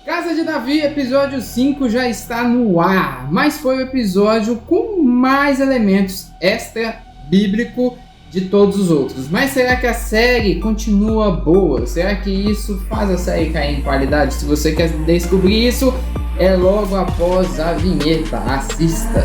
Casa de Davi, episódio 5 já está no ar, mas foi o episódio com mais elementos extra-bíblico de todos os outros. Mas será que a série continua boa? Será que isso faz a série cair em qualidade? Se você quer descobrir isso, é logo após a vinheta. Assista!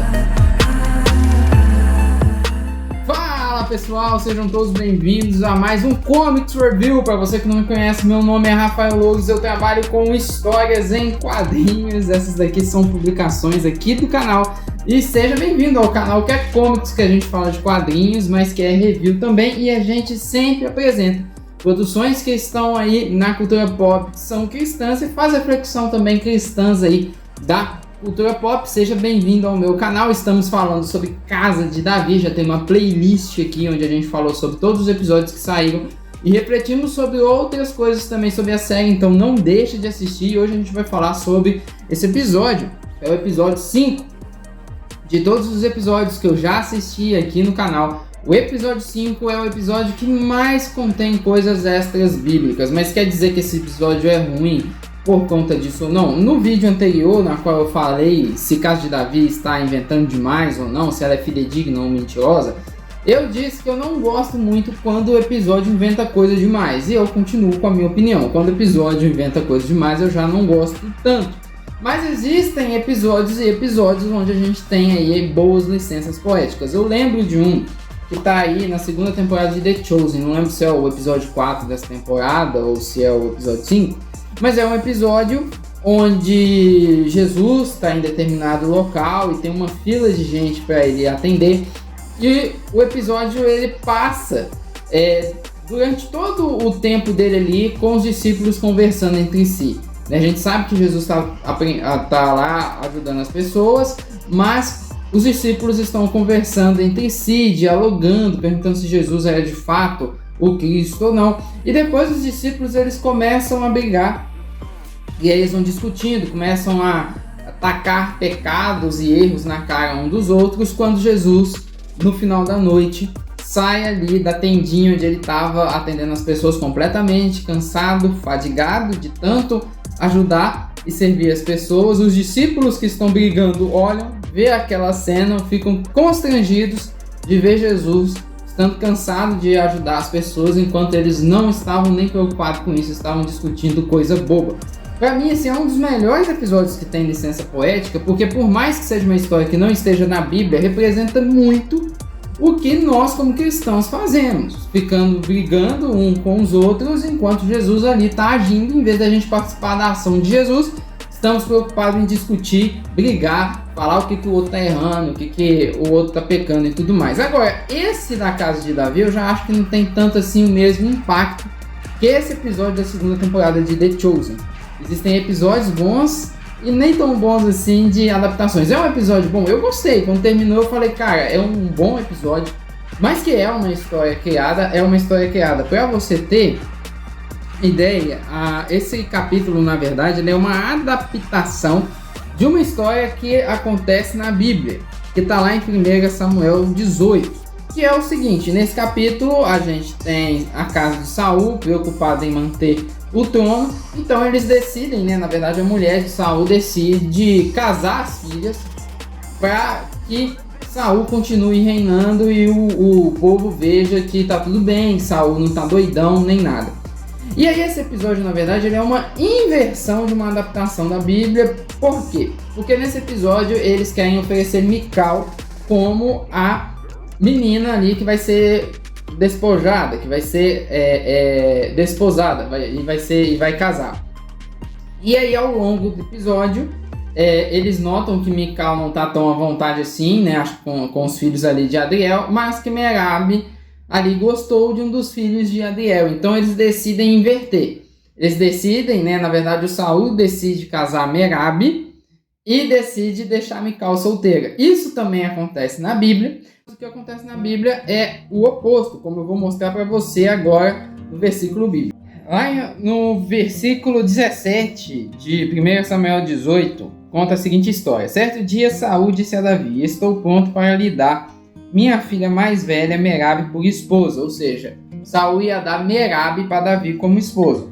Fala pessoal, sejam todos bem-vindos a mais um Comics Review. Para você que não me conhece, meu nome é Rafael Louros, eu trabalho com histórias em quadrinhos. Essas daqui são publicações aqui do canal. E seja bem-vindo ao canal que é Comics, que a gente fala de quadrinhos, mas que é review também. E a gente sempre apresenta produções que estão aí na cultura pop, que são cristãs, e faz reflexão também cristãs aí da cultura pop. Seja bem-vindo ao meu canal. Estamos falando sobre Casa de Davi, já tem uma playlist aqui onde a gente falou sobre todos os episódios que saíram e refletimos sobre outras coisas também sobre a série, então não deixe de assistir. E hoje a gente vai falar sobre esse episódio, é o episódio 5 de todos os episódios que eu já assisti aqui no canal. O episódio 5 é o episódio que mais contém coisas extras bíblicas, mas quer dizer que esse episódio é ruim por conta disso ou não? No vídeo anterior, na qual eu falei se Casa de Davi está inventando demais ou não, se ela é fidedigna ou mentirosa, eu disse que eu não gosto muito quando o episódio inventa coisa demais, e eu continuo com a minha opinião. Quando o episódio inventa coisa demais, eu já não gosto tanto. Mas existem episódios e episódios onde a gente tem aí boas licenças poéticas. Eu lembro de um que tá aí na segunda temporada de The Chosen, não lembro se é o episódio 4 dessa temporada ou se é o episódio 5, mas é um episódio onde Jesus está em determinado local e tem uma fila de gente para ele atender, e o episódio ele passa durante todo o tempo dele ali com os discípulos conversando entre si. A gente sabe que Jesus está lá ajudando as pessoas, mas os discípulos estão conversando entre si, dialogando, perguntando se Jesus era de fato o Cristo ou não. E depois os discípulos eles começam a brigar, e aí eles vão discutindo, começam a atacar pecados e erros na cara um dos outros, quando Jesus, no final da noite, sai ali da tendinha onde ele estava atendendo as pessoas, completamente cansado, fadigado de tanto ajudar e servir as pessoas. Os discípulos que estão brigando olham, vê aquela cena, ficam constrangidos de ver Jesus estando cansado de ajudar as pessoas, enquanto eles não estavam nem preocupados com isso, estavam discutindo coisa boba. Pra mim, esse é um dos melhores episódios que tem licença poética, porque por mais que seja uma história que não esteja na Bíblia, representa muito o que nós como cristãos fazemos, ficando brigando um com os outros, enquanto Jesus ali está agindo. Em vez da gente participar da ação de Jesus, estamos preocupados em discutir, brigar, falar o que o outro está errando, o que o outro está pecando e tudo mais. Agora, esse da Casa de Davi eu já acho que não tem tanto assim o mesmo impacto que esse episódio da segunda temporada de The Chosen. Existem episódios bons e nem tão bons assim de adaptações. É um episódio bom, eu gostei. Quando terminou eu falei, cara, é um bom episódio, mas que é uma história criada, para você ter ideia. Esse capítulo, na verdade, ele é uma adaptação de uma história que acontece na Bíblia, que está lá em 1 Samuel 18. Que é o seguinte: nesse capítulo a gente tem a casa de Saul preocupada em manter o trono, então eles decidem, na verdade a mulher de Saul decide casar as filhas para que Saul continue reinando e o povo veja que tá tudo bem, Saul não tá doidão nem nada. E aí esse episódio, na verdade, ele é uma inversão de uma adaptação da Bíblia. Por quê? Porque nesse episódio eles querem oferecer Mical como a menina ali que vai ser despojada, que vai ser desposada, e vai casar. E aí ao longo do episódio eles notam que Mical não tá tão à vontade assim, acho que com os filhos ali de Adriel, mas que Merabi ali gostou de um dos filhos de Adriel, então eles decidem inverter. Eles decidem, na verdade o Saul decide casar Merabi e decide deixar Mical solteira. Isso também acontece na Bíblia. O que acontece na Bíblia é o oposto, como eu vou mostrar para você agora no versículo bíblico. Lá no versículo 17 de 1 Samuel 18, conta a seguinte história. Certo dia Saul disse a Davi: estou pronto para lhe dar minha filha mais velha, Merabi, por esposa. Ou seja, Saul ia dar Merabi para Davi como esposa.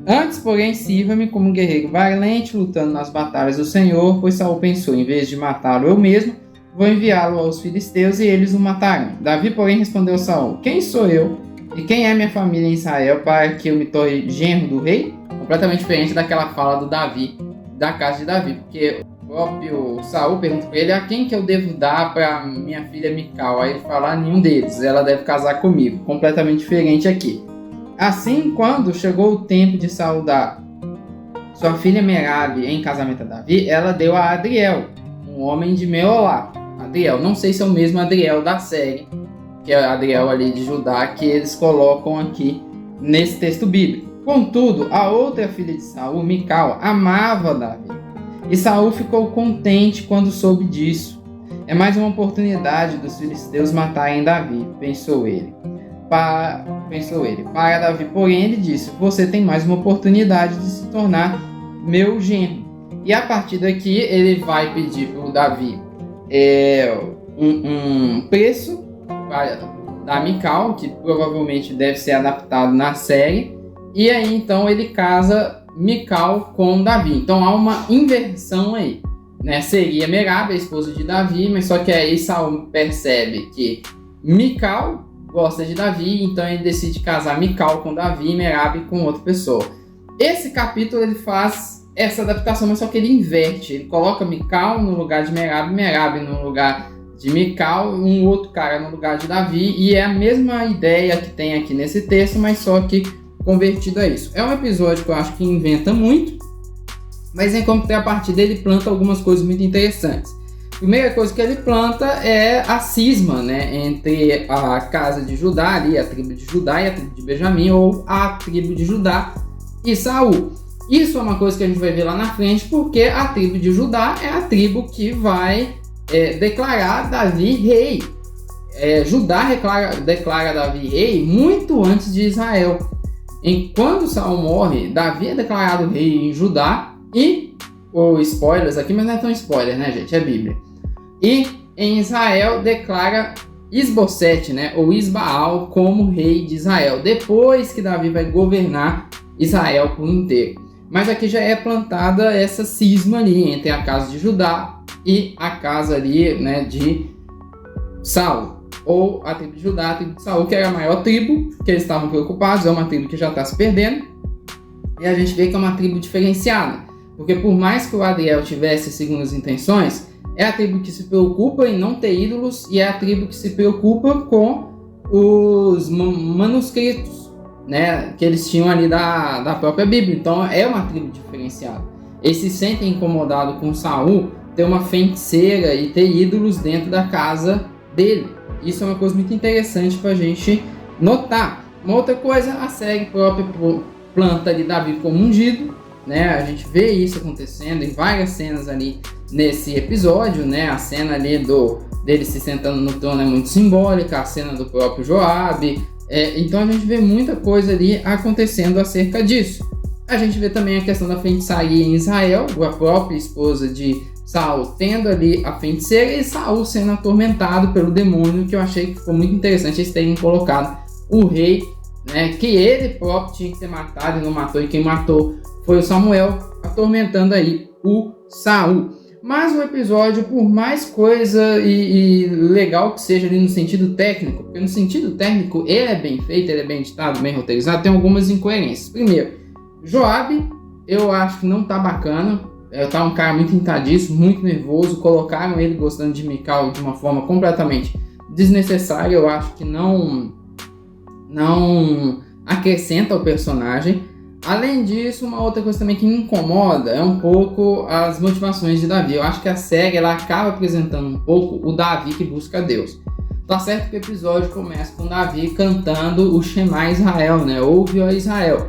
Antes, porém, sirva-me como um guerreiro valente, lutando nas batalhas do Senhor, pois Saul pensou, em vez de matá-lo eu mesmo, vou enviá-lo aos filisteus e eles o matarão. Davi, porém, respondeu a Saul, quem sou eu e quem é minha família em Israel para que eu me torne genro do rei? Completamente diferente daquela fala do Davi, da casa de Davi, porque o próprio Saul pergunta para ele, a quem que eu devo dar para minha filha Mical? Aí ele fala, nenhum deles, ela deve casar comigo. Completamente diferente aqui. Assim, quando chegou o tempo de Saul dar sua filha Merabe em casamento a Davi, ela deu a Adriel, um homem de Meolá. Adriel, não sei se é o mesmo Adriel da série, que é Adriel ali de Judá, que eles colocam aqui nesse texto bíblico. Contudo, a outra filha de Saul, Mical, amava Davi. E Saul ficou contente quando soube disso. É mais uma oportunidade dos filisteus matarem Davi, pensou ele. Para Davi, porém, ele disse, você tem mais uma oportunidade de se tornar meu genro. E a partir daqui, ele vai pedir para o Davi um preço da Mical, que provavelmente deve ser adaptado na série. E aí, então, ele casa Mical com Davi. Então, há uma inversão aí, né? Seria Merabe, a esposa de Davi, mas só que aí Saul percebe que Mical gosta de Davi, então ele decide casar Mical com Davi e Merabe com outra pessoa. Esse capítulo ele faz essa adaptação, mas só que ele inverte. Ele coloca Mical no lugar de Merabe, Merabe no lugar de Mical, um outro cara no lugar de Davi, e é a mesma ideia que tem aqui nesse texto, mas só que convertido a isso. É um episódio que eu acho que inventa muito, mas em contrapartida ele planta algumas coisas muito interessantes. A primeira coisa que ele planta é a cisma, né, entre a casa de Judá, ali, a tribo de Judá e a tribo de Benjamim, ou a tribo de Judá e Saul. Isso é uma coisa que a gente vai ver lá na frente, porque a tribo de Judá é a tribo que vai declarar Davi rei. Judá declara Davi rei muito antes de Israel. Quando Saul morre, Davi é declarado rei em Judá e, spoilers aqui, mas não é tão spoiler, né, gente? É Bíblia. E em Israel declara Isbosete, né, ou Isbaal como rei de Israel, depois que Davi vai governar Israel por inteiro. Mas aqui já é plantada essa cisma ali entre a casa de Judá e a casa ali, né, de Saul. Ou a tribo de Judá, a tribo de Saul, que era a maior tribo, que eles estavam preocupados, é uma tribo que já está se perdendo. E a gente vê que é uma tribo diferenciada, porque por mais que o Adriel tivesse segundas intenções, é a tribo que se preocupa em não ter ídolos e é a tribo que se preocupa com os manuscritos, né, que eles tinham ali da própria Bíblia. Então é uma tribo diferenciada. Eles se sentem incomodados com Saul ter uma feiticeira e ter ídolos dentro da casa dele. Isso é uma coisa muito interessante para a gente notar. Uma outra coisa, a série própria planta ali Davi como ungido, né? A gente vê isso acontecendo em várias cenas ali nesse episódio, né? A cena ali dele se sentando no trono é muito simbólica, a cena do próprio Joabe. Então a gente vê muita coisa ali acontecendo acerca disso. A gente vê também a questão da feitiçaria em Israel, a própria esposa de Saul tendo ali a feiticeira e Saul sendo atormentado pelo demônio, que eu achei que ficou muito interessante eles terem colocado o rei, né, que ele próprio tinha que ter matado e não matou, e quem matou foi o Samuel, atormentando aí o Saul. Mas o episódio, por mais coisa e legal que seja ali no sentido técnico, porque no sentido técnico ele é bem feito, ele é bem editado, bem roteirizado, tem algumas incoerências. Primeiro, Joabe, eu acho que não tá bacana. Tá um cara muito irritadiço, muito nervoso. Colocaram ele gostando de Mical de uma forma completamente desnecessária. Eu acho que não acrescenta ao personagem. Além disso, uma outra coisa também que me incomoda é um pouco as motivações de Davi. Eu acho que a série ela acaba apresentando um pouco o Davi que busca Deus. Tá certo que o episódio começa com Davi cantando o Shema Israel, né? Ouve, ó Israel.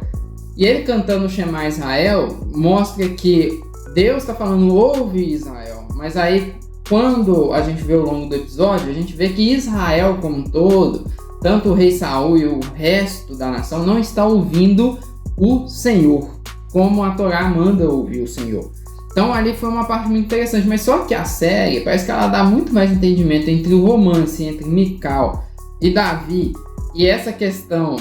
E ele cantando o Shema Israel mostra que Deus está falando, ouve Israel, mas aí quando a gente vê ao longo do episódio, a gente vê que Israel como um todo, tanto o rei Saul e o resto da nação, não está ouvindo o Senhor, como a Torá manda ouvir o Senhor. Então ali foi uma parte muito interessante, mas só que a série parece que ela dá muito mais entendimento entre o romance entre Mical e Davi, e essa questão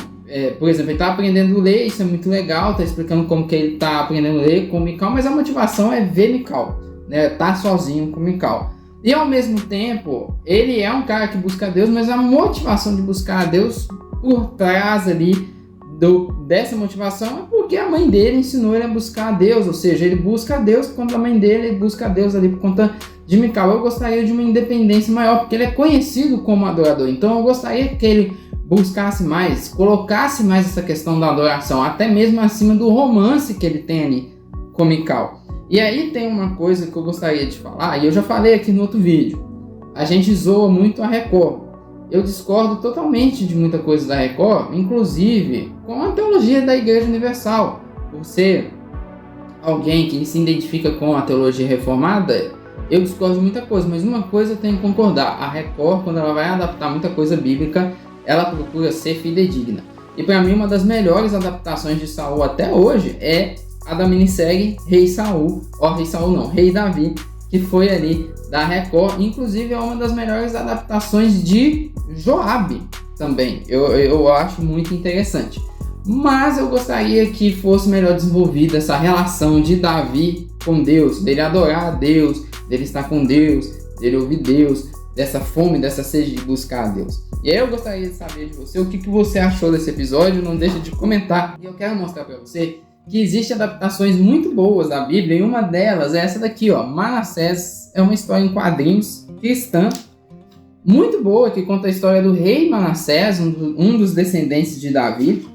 por exemplo, ele está aprendendo a ler, isso é muito legal, está explicando como que ele está aprendendo a ler com Mical, mas a motivação é ver Mical, né? Tá sozinho com Mical. E ao mesmo tempo, ele é um cara que busca a Deus, mas a motivação de buscar a Deus por trás ali dessa motivação é porque a mãe dele ensinou ele a buscar a Deus, ou seja, ele busca a Deus por conta da mãe dele, ele busca a Deus ali por conta de Mical. Eu gostaria de uma independência maior, porque ele é conhecido como adorador, então eu gostaria que ele buscasse mais, colocasse mais essa questão da adoração, até mesmo acima do romance que ele tem ali com Mical. E aí tem uma coisa que eu gostaria de falar, e eu já falei aqui no outro vídeo, a gente zoa muito a Record. Eu discordo totalmente de muita coisa da Record, inclusive com a teologia da Igreja Universal. Por ser alguém que se identifica com a teologia reformada, eu discordo de muita coisa, mas uma coisa eu tenho que concordar. A Record, quando ela vai adaptar muita coisa bíblica, ela procura ser fidedigna. E para mim, uma das melhores adaptações de Saul até hoje é a da minissérie Rei Davi, que foi ali da Record. Inclusive é uma das melhores adaptações de Joabe também, eu acho muito interessante. Mas eu gostaria que fosse melhor desenvolvida essa relação de Davi com Deus, dele adorar a Deus, dele estar com Deus, dele ouvir Deus, dessa fome, dessa sede de buscar a Deus. E aí eu gostaria de saber de você o que você achou desse episódio, não deixa de comentar. E eu quero mostrar para você que existem adaptações muito boas da Bíblia, e uma delas é essa daqui, ó. Manassés é uma história em quadrinhos cristã, muito boa, que conta a história do rei Manassés, um dos descendentes de Davi,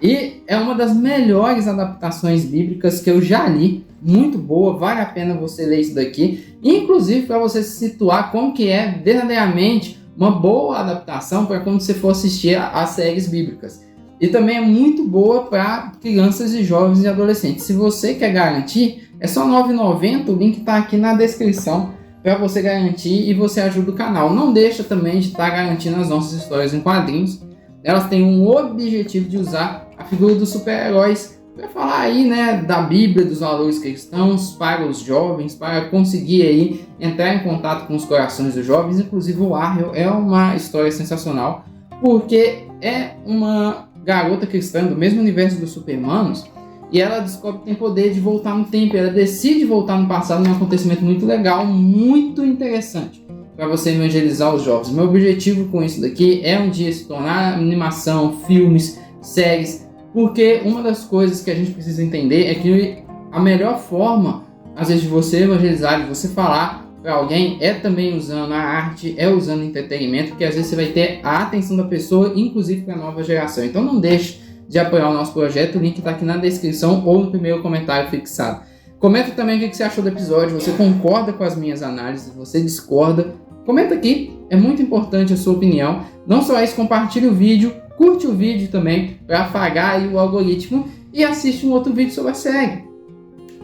e é uma das melhores adaptações bíblicas que eu já li, muito boa, vale a pena você ler isso daqui, inclusive para você se situar como que é verdadeiramente uma boa adaptação para quando você for assistir às séries bíblicas. E também é muito boa para crianças e jovens e adolescentes. Se você quer garantir, é só R$ 9,90, o link está aqui na descrição para você garantir e você ajuda o canal. Não deixa também de estar garantindo as nossas histórias em quadrinhos. Elas têm um objetivo de usar a figura dos super-heróis para falar aí, né, da Bíblia, dos valores cristãos para os jovens, para conseguir aí entrar em contato com os corações dos jovens. Inclusive o Ariel é uma história sensacional, porque é uma garota cristã do mesmo universo dos super-humanos, e ela descobre que tem poder de voltar no tempo. Ela decide voltar no passado num acontecimento muito legal, muito interessante para você evangelizar os jovens. Meu objetivo com isso daqui é um dia se tornar animação, filmes, séries, porque uma das coisas que a gente precisa entender é que a melhor forma, às vezes, de você evangelizar, de você falar para alguém, é também usando a arte, é usando o entretenimento, porque às vezes você vai ter a atenção da pessoa, inclusive para a nova geração. Então não deixe de apoiar o nosso projeto, o link está aqui na descrição ou no primeiro comentário fixado. Comenta também o que você achou do episódio, você concorda com as minhas análises, você discorda. Comenta aqui, é muito importante a sua opinião. Não só isso, compartilhe o vídeo, curte o vídeo também para afagar aí o algoritmo e assiste um outro vídeo sobre a série.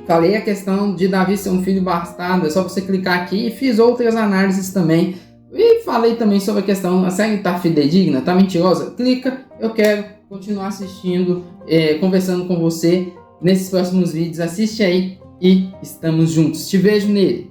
Falei a questão de Davi ser um filho bastardo, é só você clicar aqui, e fiz outras análises também. E falei também sobre a questão, a série tá fidedigna, tá mentirosa? Clica, eu quero continuar assistindo, conversando com você nesses próximos vídeos. Assiste aí e estamos juntos. Te vejo nele.